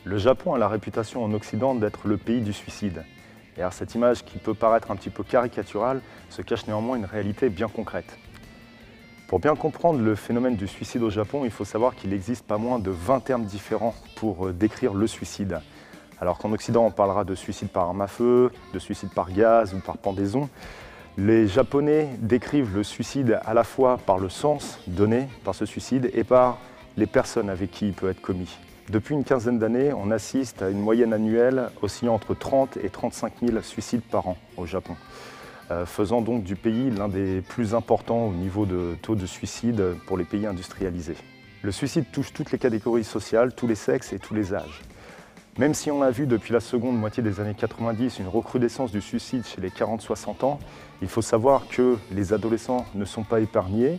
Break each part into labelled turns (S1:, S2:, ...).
S1: Le Japon a la réputation en Occident d'être le pays du suicide. Et alors cette image qui peut paraître un petit peu caricaturale se cache néanmoins une réalité bien concrète. Pour bien comprendre le phénomène du suicide au Japon, il faut savoir qu'il existe pas moins de 20 termes différents pour décrire le suicide. Alors qu'en Occident on parlera de suicide par arme à feu, de suicide par gaz ou par pendaison, les Japonais décrivent le suicide à la fois par le sens donné par ce suicide et par les personnes avec qui il peut être commis. Depuis une quinzaine d'années, on assiste à une moyenne annuelle oscillant entre 30 et 35 000 suicides par an au Japon, faisant donc du pays l'un des plus importants au niveau de taux de suicide pour les pays industrialisés. Le suicide touche toutes les catégories sociales, tous les sexes et tous les âges. Même si on a vu depuis la seconde moitié des années 90 une recrudescence du suicide chez les 40-60 ans, il faut savoir que les adolescents ne sont pas épargnés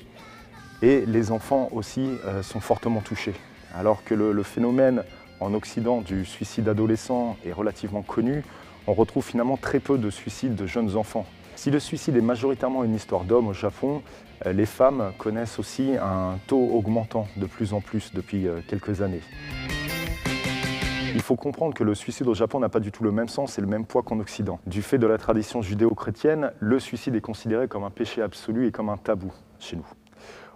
S1: et les enfants aussi sont fortement touchés. Alors que le phénomène en Occident du suicide adolescent est relativement connu, on retrouve finalement très peu de suicides de jeunes enfants. Si le suicide est majoritairement une histoire d'hommes au Japon, les femmes connaissent aussi un taux augmentant de plus en plus depuis quelques années. Il faut comprendre que le suicide au Japon n'a pas du tout le même sens et le même poids qu'en Occident. Du fait de la tradition judéo-chrétienne, le suicide est considéré comme un péché absolu et comme un tabou chez nous.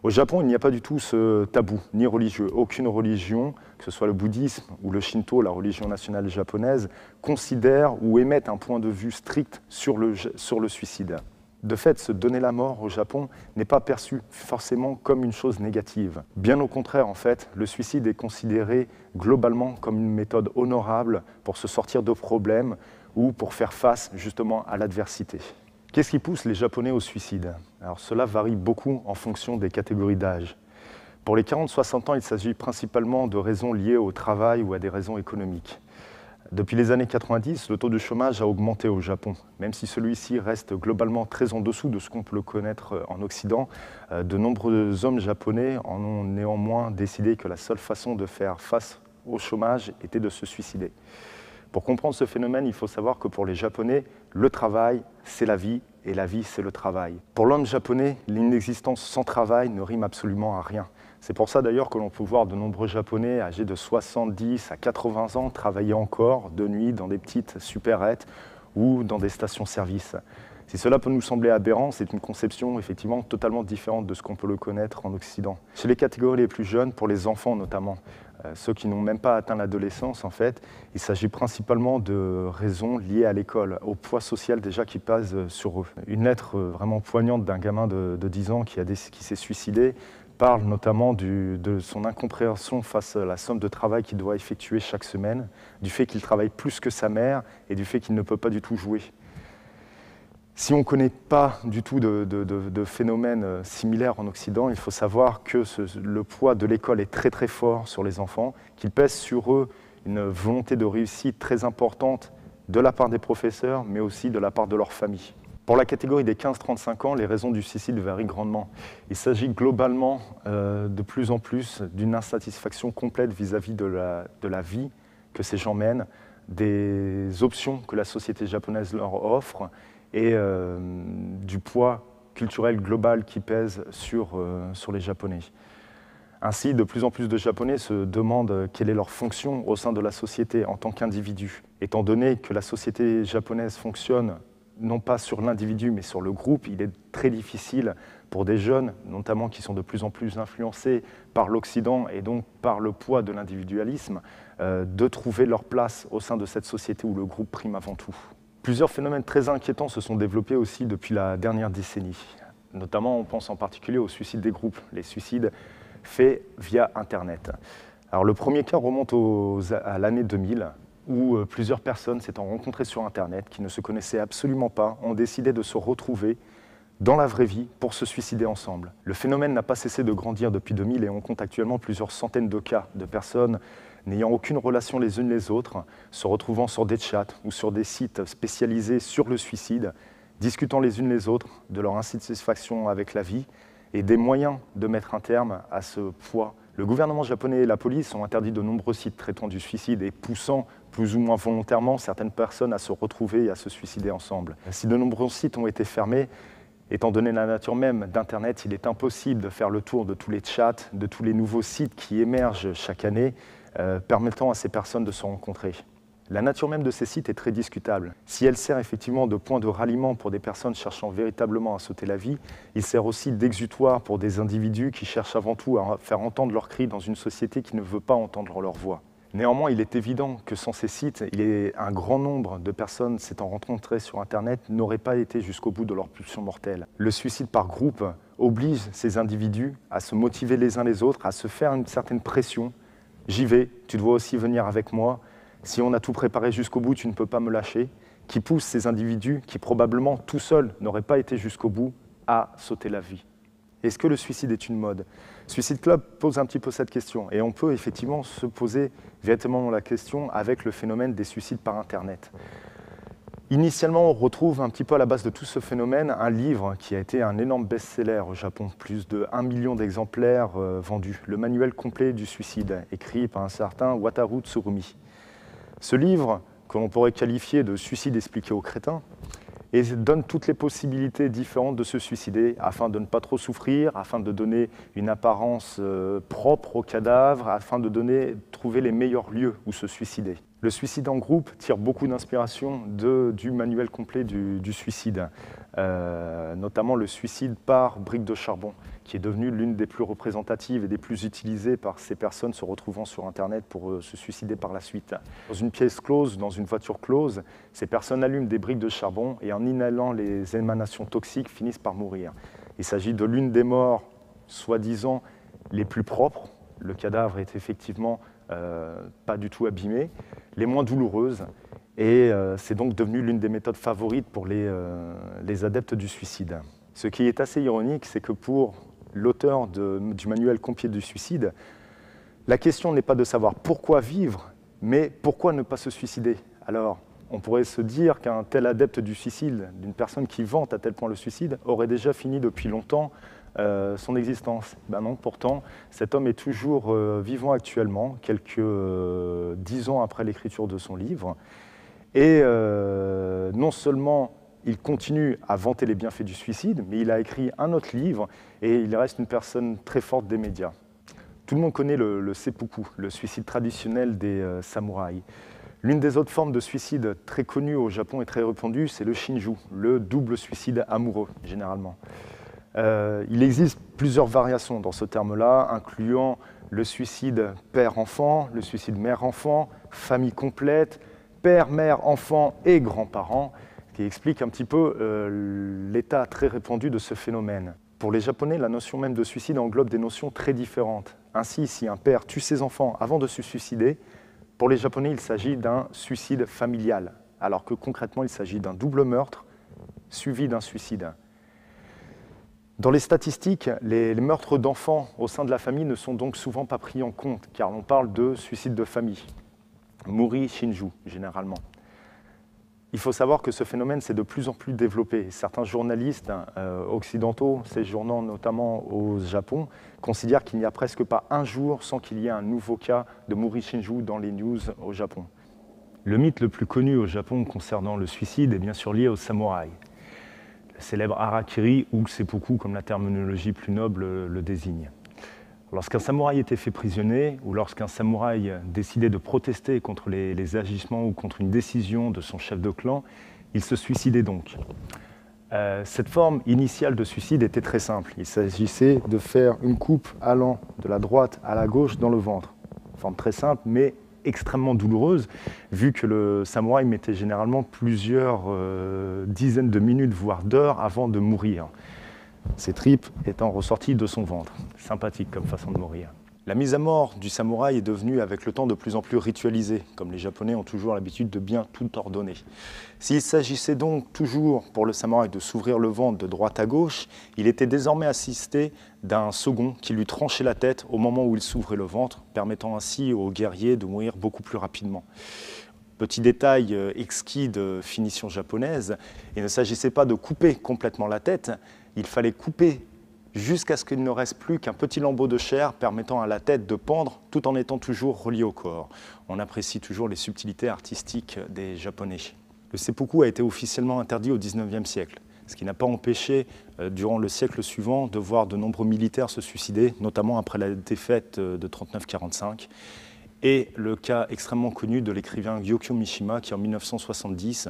S1: Au Japon, il n'y a pas du tout ce tabou, ni religieux. Aucune religion, que ce soit le bouddhisme ou le shinto, la religion nationale japonaise, considère ou émet un point de vue strict sur le suicide. De fait, se donner la mort au Japon n'est pas perçu forcément comme une chose négative. Bien au contraire, en fait, le suicide est considéré globalement comme une méthode honorable pour se sortir de problèmes ou pour faire face justement à l'adversité. Qu'est-ce qui pousse les Japonais au suicide? Alors cela varie beaucoup en fonction des catégories d'âge. Pour les 40-60 ans, il s'agit principalement de raisons liées au travail ou à des raisons économiques. Depuis les années 90, le taux de chômage a augmenté au Japon. Même si celui-ci reste globalement très en dessous de ce qu'on peut le connaître en Occident, de nombreux hommes japonais en ont néanmoins décidé que la seule façon de faire face au chômage était de se suicider. Pour comprendre ce phénomène, il faut savoir que pour les Japonais, le travail, c'est la vie, et la vie, c'est le travail. Pour l'homme japonais, l'inexistence sans travail ne rime absolument à rien. C'est pour ça d'ailleurs que l'on peut voir de nombreux Japonais âgés de 70 à 80 ans travailler encore de nuit dans des petites supérettes ou dans des stations-service. Si cela peut nous sembler aberrant, c'est une conception effectivement totalement différente de ce qu'on peut le connaître en Occident. Chez les catégories les plus jeunes, pour les enfants notamment, ceux qui n'ont même pas atteint l'adolescence en fait, il s'agit principalement de raisons liées à l'école, au poids social déjà qui pèse sur eux. Une lettre vraiment poignante d'un gamin de 10 ans qui s'est suicidé parle notamment de son incompréhension face à la somme de travail qu'il doit effectuer chaque semaine, du fait qu'il travaille plus que sa mère et du fait qu'il ne peut pas du tout jouer. Si on ne connaît pas du tout de phénomènes similaires en Occident, il faut savoir que le poids de l'école est très très fort sur les enfants, qu'il pèse sur eux une volonté de réussite très importante de la part des professeurs, mais aussi de la part de leur famille. Pour la catégorie des 15-35 ans, les raisons du suicide varient grandement. Il s'agit globalement de plus en plus d'une insatisfaction complète vis-à-vis de la vie que ces gens mènent, des options que la société japonaise leur offre, et du poids culturel global qui pèse sur les Japonais. Ainsi, de plus en plus de Japonais se demandent quelle est leur fonction au sein de la société en tant qu'individu. Étant donné que la société japonaise fonctionne non pas sur l'individu mais sur le groupe, il est très difficile pour des jeunes, notamment qui sont de plus en plus influencés par l'Occident et donc par le poids de l'individualisme, de trouver leur place au sein de cette société où le groupe prime avant tout. Plusieurs phénomènes très inquiétants se sont développés aussi depuis la dernière décennie. Notamment, on pense en particulier aux suicides des groupes, les suicides faits via Internet. Alors, le premier cas remonte à l'année 2000, où plusieurs personnes s'étant rencontrées sur Internet, qui ne se connaissaient absolument pas, ont décidé de se retrouver dans la vraie vie pour se suicider ensemble. Le phénomène n'a pas cessé de grandir depuis 2000 et on compte actuellement plusieurs centaines de cas de personnes n'ayant aucune relation les unes les autres, se retrouvant sur des chats ou sur des sites spécialisés sur le suicide, discutant les unes les autres de leur insatisfaction avec la vie et des moyens de mettre un terme à ce poids. Le gouvernement japonais et la police ont interdit de nombreux sites traitant du suicide et poussant plus ou moins volontairement certaines personnes à se retrouver et à se suicider ensemble. Si de nombreux sites ont été fermés, étant donné la nature même d'Internet, il est impossible de faire le tour de tous les chats, de tous les nouveaux sites qui émergent chaque année, permettant à ces personnes de se rencontrer. La nature même de ces sites est très discutable. Si elle sert effectivement de point de ralliement pour des personnes cherchant véritablement à sauter la vie, il sert aussi d'exutoire pour des individus qui cherchent avant tout à faire entendre leurs cris dans une société qui ne veut pas entendre leur voix. Néanmoins, il est évident que sans ces sites, un grand nombre de personnes s'étant rencontrées sur Internet n'auraient pas été jusqu'au bout de leur pulsion mortelle. Le suicide par groupe oblige ces individus à se motiver les uns les autres, à se faire une certaine pression. J'y vais, tu dois aussi venir avec moi. Si on a tout préparé jusqu'au bout, tu ne peux pas me lâcher, qui pousse ces individus qui probablement tout seuls n'auraient pas été jusqu'au bout à sauter la vie. Est-ce que le suicide est une mode? Suicide Club pose un petit peu cette question et on peut effectivement se poser véritablement la question avec le phénomène des suicides par Internet. Initialement, on retrouve un petit peu à la base de tout ce phénomène un livre qui a été un énorme best-seller au Japon, plus de 1 million d'exemplaires vendus, le manuel complet du suicide, écrit par un certain Wataru Tsurumi. Ce livre, que l'on pourrait qualifier de suicide expliqué aux crétins, et donne toutes les possibilités différentes de se suicider afin de ne pas trop souffrir, afin de donner une apparence propre au cadavre, afin de trouver les meilleurs lieux où se suicider. Le suicide en groupe tire beaucoup d'inspiration du manuel complet du suicide, notamment le suicide par brique de charbon, qui est devenu l'une des plus représentatives et des plus utilisées par ces personnes se retrouvant sur Internet pour se suicider par la suite. Dans une pièce close, dans une voiture close, ces personnes allument des briques de charbon et en inhalant les émanations toxiques finissent par mourir. Il s'agit de l'une des morts, soi-disant, les plus propres. Le cadavre est effectivement pas du tout abîmé, les moins douloureuses, et c'est donc devenu l'une des méthodes favorites pour les adeptes du suicide. Ce qui est assez ironique, c'est que pour l'auteur du manuel complet du suicide, la question n'est pas de savoir pourquoi vivre, mais pourquoi ne pas se suicider. Alors, on pourrait se dire qu'un tel adepte du suicide, d'une personne qui vante à tel point le suicide, aurait déjà fini depuis longtemps son existence. Ben non, pourtant, cet homme est toujours vivant actuellement, quelques 10 ans après l'écriture de son livre. Et non seulement il continue à vanter les bienfaits du suicide, mais il a écrit un autre livre et il reste une personne très forte des médias. Tout le monde connaît le seppuku, le suicide traditionnel des samouraïs. L'une des autres formes de suicide très connues au Japon et très répandue, c'est le shinju, le double suicide amoureux, généralement. Il existe plusieurs variations dans ce terme-là, incluant le suicide père-enfant, le suicide mère-enfant, famille complète, père, mère, enfant et grands-parents, qui explique un petit peu l'état très répandu de ce phénomène. Pour les Japonais, la notion même de suicide englobe des notions très différentes. Ainsi, si un père tue ses enfants avant de se suicider, pour les Japonais, il s'agit d'un suicide familial, alors que concrètement, il s'agit d'un double meurtre suivi d'un suicide. Dans les statistiques, les meurtres d'enfants au sein de la famille ne sont donc souvent pas pris en compte, car on parle de suicide de famille, Muri Shinju généralement. Il faut savoir que ce phénomène s'est de plus en plus développé. Certains journalistes occidentaux, séjournant notamment au Japon, considèrent qu'il n'y a presque pas un jour sans qu'il y ait un nouveau cas de Muri Shinju dans les news au Japon. Le mythe le plus connu au Japon concernant le suicide est bien sûr lié aux samouraïs. Le célèbre harakiri ou seppuku, comme la terminologie plus noble le désigne. Lorsqu'un samouraï était fait prisonnier ou lorsqu'un samouraï décidait de protester contre les agissements ou contre une décision de son chef de clan, il se suicidait donc. Cette forme initiale de suicide était très simple. Il s'agissait de faire une coupe allant de la droite à la gauche dans le ventre. Forme très simple, mais extrêmement douloureuse, vu que le samouraï mettait généralement plusieurs dizaines de minutes, voire d'heures, avant de mourir. Ses tripes étant ressorties de son ventre. Sympathique comme façon de mourir. La mise à mort du samouraï est devenue avec le temps de plus en plus ritualisée, comme les Japonais ont toujours l'habitude de bien tout ordonner. S'il s'agissait donc toujours pour le samouraï de s'ouvrir le ventre de droite à gauche, il était désormais assisté d'un second qui lui tranchait la tête au moment où il s'ouvrait le ventre, permettant ainsi aux guerriers de mourir beaucoup plus rapidement. Petit détail exquis de finition japonaise, il ne s'agissait pas de couper complètement la tête, il fallait couper jusqu'à ce qu'il ne reste plus qu'un petit lambeau de chair permettant à la tête de pendre tout en étant toujours relié au corps. On apprécie toujours les subtilités artistiques des Japonais. Le seppuku a été officiellement interdit au XIXe siècle, ce qui n'a pas empêché, durant le siècle suivant, de voir de nombreux militaires se suicider, notamment après la défaite de 39-45. et le cas extrêmement connu de l'écrivain Yukio Mishima qui en 1970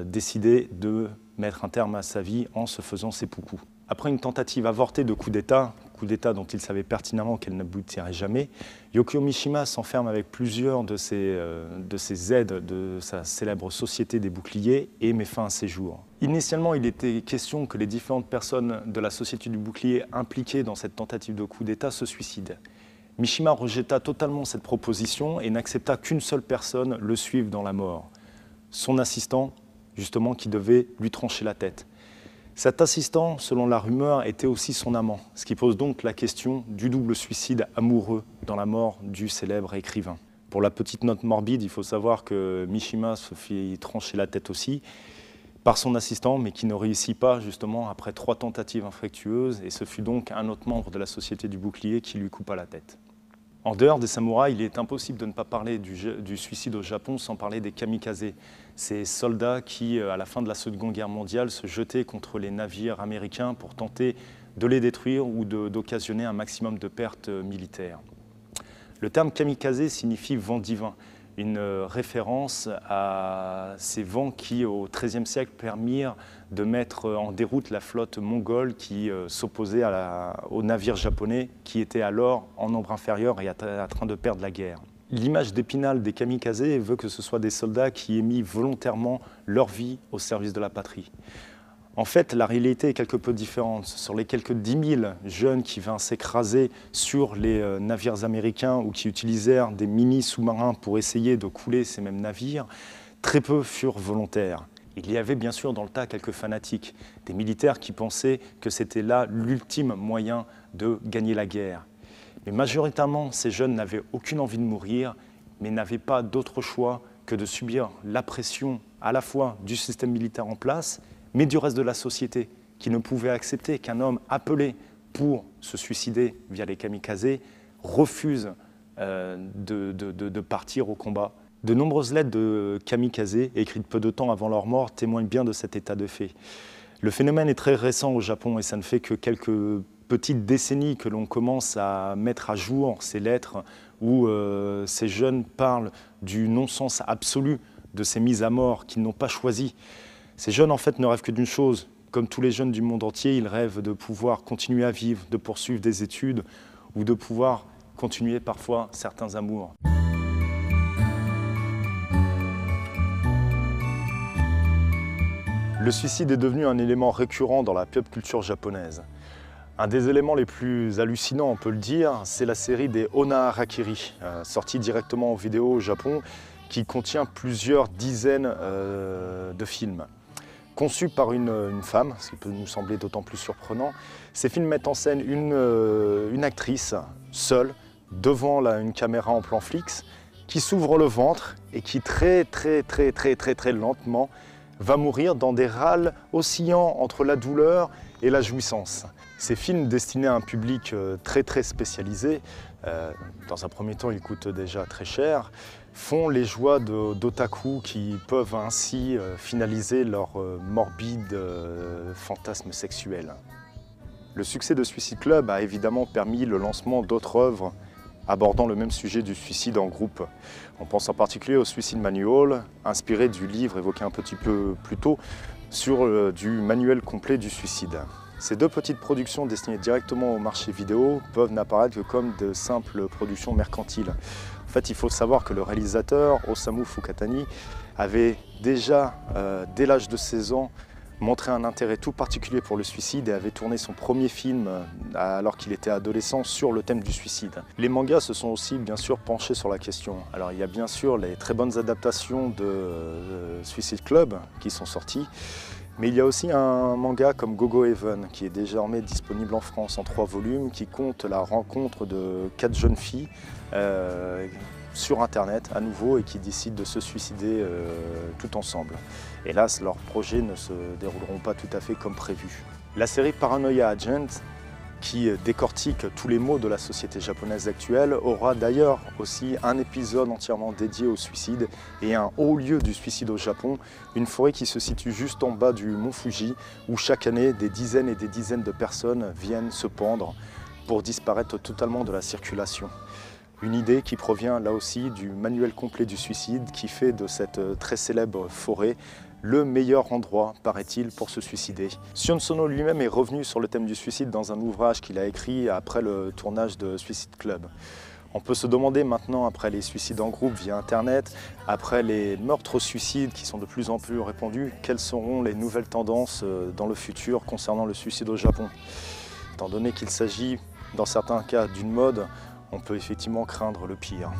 S1: décidait de mettre un terme à sa vie en se faisant seppuku. Après une tentative avortée de coup d'État dont il savait pertinemment qu'elle n'aboutirait jamais, Yukio Mishima s'enferme avec plusieurs de ses aides de sa célèbre Société des Boucliers et met fin à ses jours. Initialement, il était question que les différentes personnes de la Société du Bouclier impliquées dans cette tentative de coup d'État se suicident. Mishima rejeta totalement cette proposition et n'accepta qu'une seule personne le suive dans la mort. Son assistant, justement, qui devait lui trancher la tête. Cet assistant, selon la rumeur, était aussi son amant, ce qui pose donc la question du double suicide amoureux dans la mort du célèbre écrivain. Pour la petite note morbide, il faut savoir que Mishima se fit trancher la tête aussi par son assistant, mais qui ne réussit pas justement après 3 tentatives infructueuses, et ce fut donc un autre membre de la Société du Bouclier qui lui coupa la tête. En dehors des samouraïs, il est impossible de ne pas parler du suicide au Japon sans parler des kamikazes, ces soldats qui, à la fin de la Seconde Guerre mondiale, se jetaient contre les navires américains pour tenter de les détruire ou d'occasionner un maximum de pertes militaires. Le terme kamikaze signifie vent divin, une référence à ces vents qui, au XIIIe siècle, permirent de mettre en déroute la flotte mongole qui s'opposait aux navires japonais qui étaient alors en nombre inférieur et en train de perdre la guerre. L'image d'Épinal des kamikazes veut que ce soit des soldats qui aient mis volontairement leur vie au service de la patrie. En fait, la réalité est quelque peu différente. Sur les quelques 10 000 jeunes qui vinrent s'écraser sur les navires américains ou qui utilisèrent des mini-sous-marins pour essayer de couler ces mêmes navires, très peu furent volontaires. Il y avait bien sûr dans le tas quelques fanatiques, des militaires qui pensaient que c'était là l'ultime moyen de gagner la guerre. Mais majoritairement, ces jeunes n'avaient aucune envie de mourir, mais n'avaient pas d'autre choix que de subir la pression à la fois du système militaire en place, mais du reste de la société, qui ne pouvait accepter qu'un homme appelé pour se suicider via les kamikazes refuse de partir au combat. De nombreuses lettres de kamikazes, écrites peu de temps avant leur mort, témoignent bien de cet état de fait. Le phénomène est très récent au Japon et ça ne fait que quelques petites décennies que l'on commence à mettre à jour ces lettres où ces jeunes parlent du non-sens absolu de ces mises à mort qu'ils n'ont pas choisies. Ces jeunes, en fait, ne rêvent que d'une chose. Comme tous les jeunes du monde entier, ils rêvent de pouvoir continuer à vivre, de poursuivre des études ou de pouvoir continuer parfois certains amours. Le suicide est devenu un élément récurrent dans la pop culture japonaise. Un des éléments les plus hallucinants, on peut le dire, c'est la série des Onna Harakiri, sortie directement en vidéo au Japon, qui contient plusieurs dizaines de films. Conçus par une femme, ce qui peut nous sembler d'autant plus surprenant, ces films mettent en scène une actrice seule, devant une caméra en plan fixe, qui s'ouvre le ventre et qui très lentement va mourir dans des râles oscillant entre la douleur et la jouissance. Ces films destinés à un public très spécialisé, dans un premier temps ils coûtent déjà très cher, font les joies d'otaku qui peuvent ainsi finaliser leur morbide fantasme sexuel. Le succès de Suicide Club a évidemment permis le lancement d'autres œuvres abordant le même sujet du suicide en groupe. On pense en particulier au Suicide Manual, inspiré du livre évoqué un petit peu plus tôt, sur du manuel complet du suicide. Ces 2 petites productions destinées directement au marché vidéo peuvent n'apparaître que comme de simples productions mercantiles. En fait, il faut savoir que le réalisateur, Osamu Fukatani, avait déjà, dès l'âge de 16 ans, montré un intérêt tout particulier pour le suicide et avait tourné son premier film, alors qu'il était adolescent, sur le thème du suicide. Les mangas se sont aussi bien sûr penchés sur la question. Alors il y a bien sûr les très bonnes adaptations de Suicide Club qui sont sorties, mais il y a aussi un manga comme Go-Go Heaven qui est désormais disponible en France en 3 volumes, qui compte la rencontre de 4 jeunes filles sur internet à nouveau et qui décident de se suicider tout ensemble. Hélas, leurs projets ne se dérouleront pas tout à fait comme prévu. La série Paranoia Agent, qui décortique tous les maux de la société japonaise actuelle, aura d'ailleurs aussi un épisode entièrement dédié au suicide et un haut lieu du suicide au Japon, une forêt qui se situe juste en bas du mont Fuji, où chaque année des dizaines et des dizaines de personnes viennent se pendre pour disparaître totalement de la circulation. Une idée qui provient là aussi du manuel complet du suicide qui fait de cette très célèbre forêt le meilleur endroit, paraît-il, pour se suicider. Sion Sono lui-même est revenu sur le thème du suicide dans un ouvrage qu'il a écrit après le tournage de Suicide Club. On peut se demander maintenant, après les suicides en groupe via Internet, après les meurtres-suicides qui sont de plus en plus répandus, quelles seront les nouvelles tendances dans le futur concernant le suicide au Japon. Étant donné qu'il s'agit, dans certains cas, d'une mode, on peut effectivement craindre le pire.